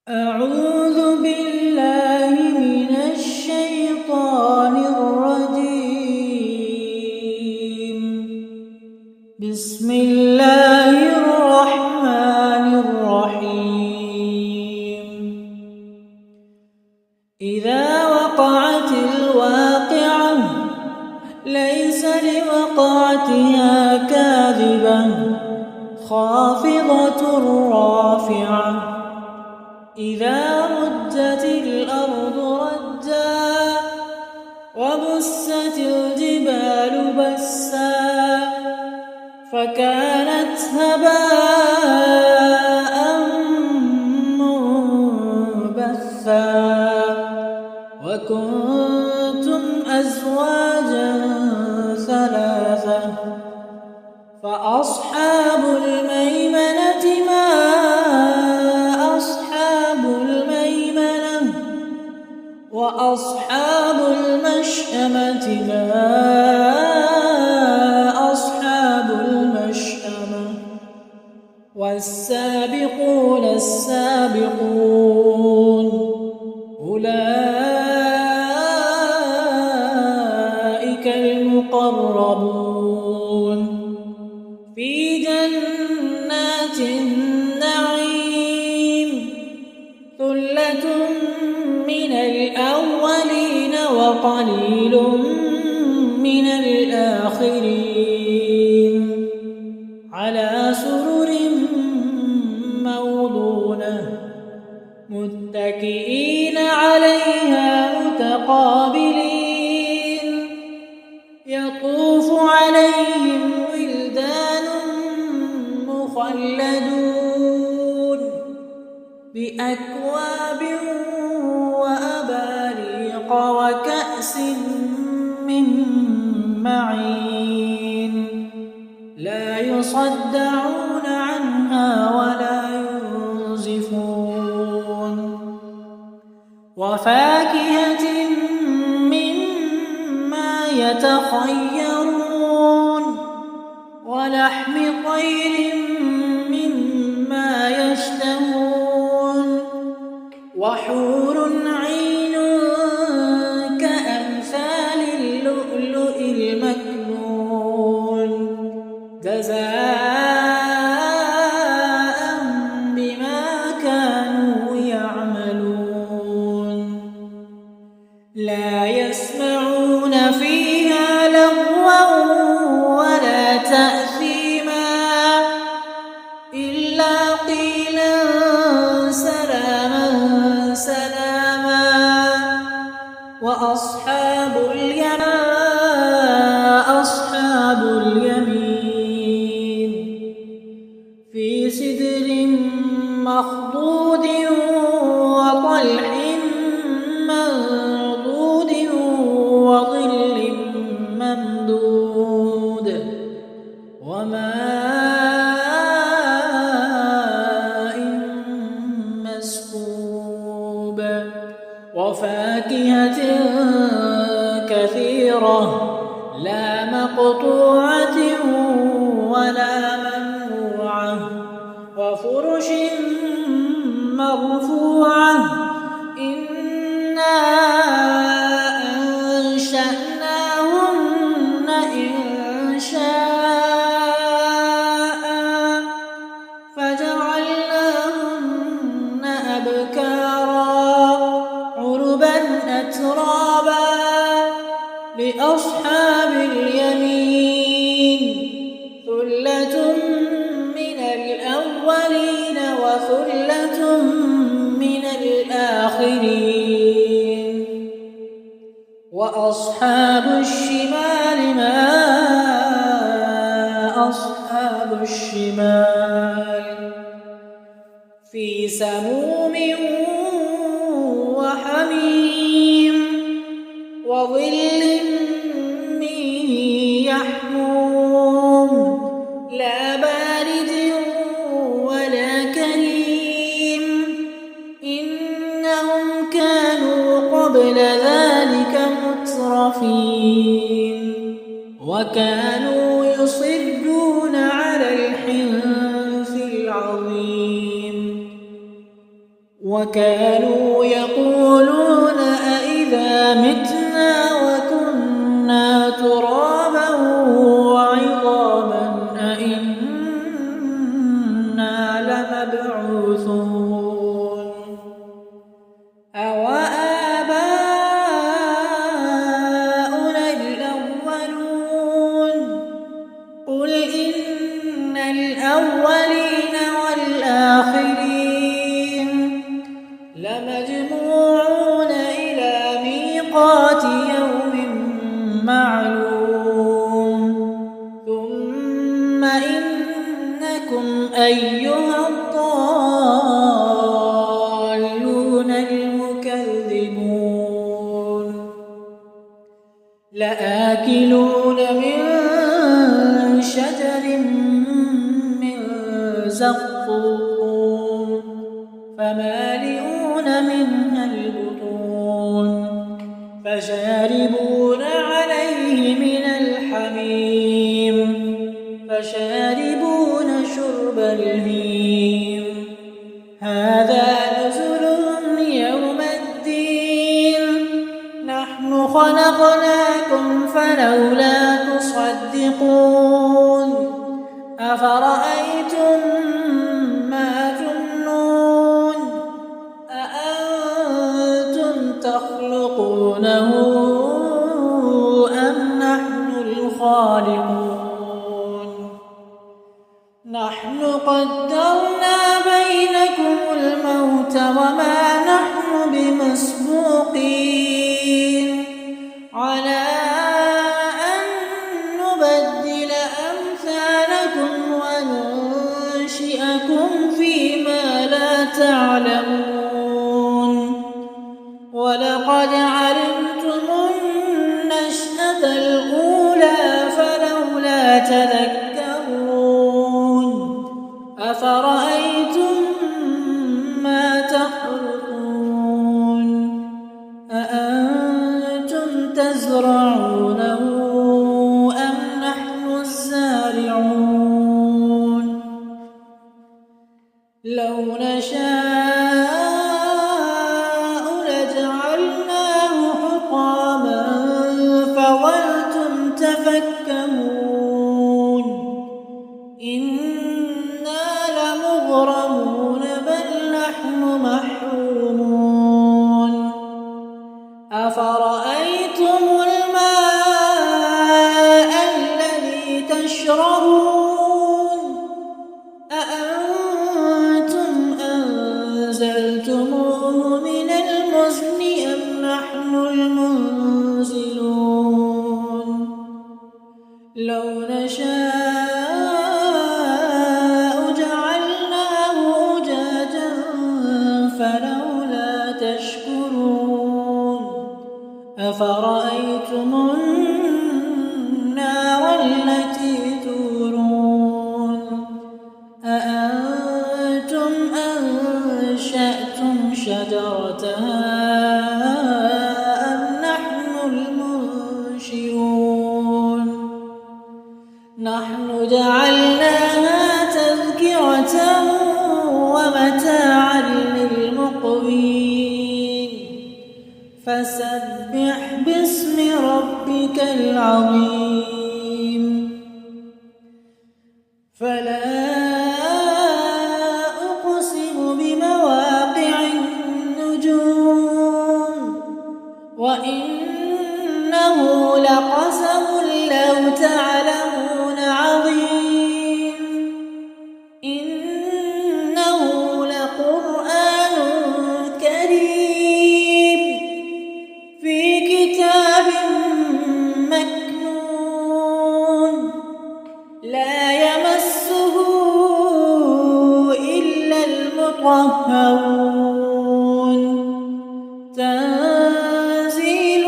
أعوذ بالله من الشيطان الرجيم. بسم الله الرحمن الرحيم. إذا وقعت الواقعة ليس لوقعتها كاذبة خافضة رافعة إذا رجت الأرض رجا وبست الجبال بسا فكانت هباء منبثا وكنتم أزواجا ثلاثة فأصحاب الميمنة ما وأصحاب المشأمة ما أصحاب المشأمة والسابقون السابقون أولئك المقربون في جنات النعيم ثلة من الأولين وقليل من الآخرين على سرر موضونة متكئين عليها متقابلين يطوف عليهم ولدان مخلدون بأكواب وأباريق وكأس من معين لا يصدعون عنها ولا ينزفون وفاكهة مما يتخيرون ولحم طير مما يشتهون وحور عين كأمثال اللؤلؤ المكنون جزاء بما كانوا يعملون لا يسمعون فيها لغوا ولا تأثيما إلا قيلا سلاما وأصحاب اليمين في سدر مخضود وطلح منضود وظل ممدود وماء مسكوب وفاكهة كثيرة لا مقطوعة ولا ممنوعة وفرش مرفوعة إنا أنشأناهن إنشاء فجعلناهن أبكارا عربا أترابا لأصحاب اليمين ثلة من الأولين وثلة من الآخرين وأصحاب الشمال ما أصحاب الشمال في سموم وحميم وظل من يحموم لا بارد ولا كريم إنهم كانوا قبل ذلك مترفين وكانوا يصرون على الحنث العظيم وكانوا يقولون أإذا متنا وكنا ترابا وعظاما أإنا لمبعوثون أوآباؤنا الأولون قل إن الأولين والآخرين لمجموعون إلى ميقات يوم معلوم ثم إنكم أيها الضالون المكذبون لآكلون من شجر من زقوم فمالئون منها البطون فشاربون عليه من الحميم فشاربون شرب الهيم هذا نزلهم يوم الدين نحن خلقناكم فلولا تصدقون أفرأيتم ما تمنون أأنتم تخلقونه أم نحن الخالقون نحن قدرنا بينكم الموت وما نحن بمسبوقين على أن نبدل أمثالكم وننشئكم فيما لا تعلمون ولقد علمتم النشأة الأولى فلولا تذكرون أفرأيتم ما تحرثون أأنتم تزرعونه أم نحن الزارعون لو نشاء لجعلناه حطاما فظلتم تفكهون إنا لمغرمون بل نحن محرومون أفرأيتم الماء الذي تشربون أأنتم أنزلتموه من المزن أم نحن المنزلون لو نشاء جعلناه أجاجا فلولا تشكرون أفرأيتم النار التي تورون أأنتم أنشأتم شجرتها أم نحن المنشئون نحن جعلناها تذكرة ومتاعا للمقوين فسبح باسم ربك العظيم فلا أقسم بمواقع النجوم وإنه لقسم لو تعلمون عظيم إنه لقرآن كريم في كتاب مكنون لا يمسه إلا المطهرون تنزيل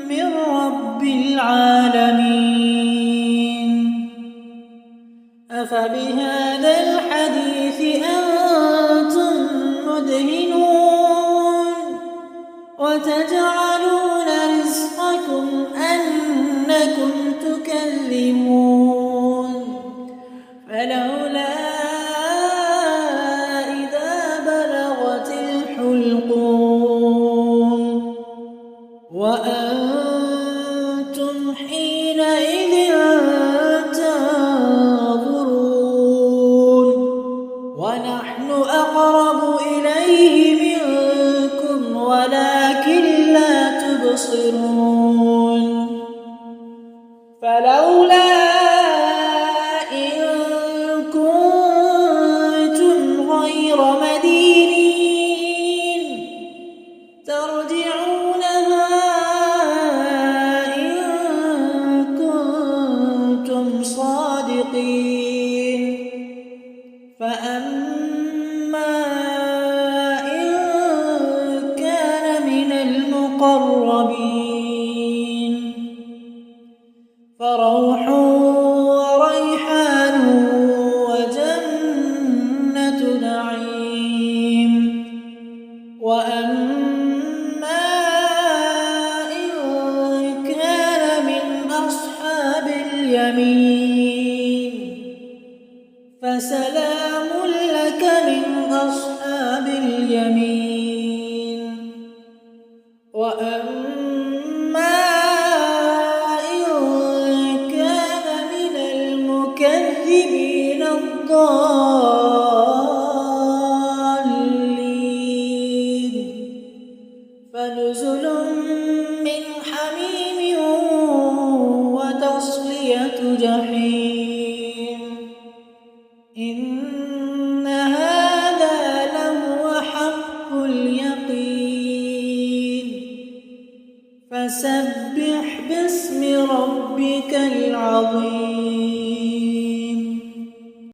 من رب العالمين أفبهذا الحديث أنتم مدهنون وتجعلون رزقكم أنكم تكذبون فلولا إذا بلغت المقربين فروح وريحان وجنة نعيم وأما إن كان من أصحاب اليمين فسلام لك من أصحاب اليمين وأما إن كان من المكذبين الضالين فنزل من حميم وتصلية جحيم إن هذا لهو حق اليقين فسبح باسم ربك العظيم.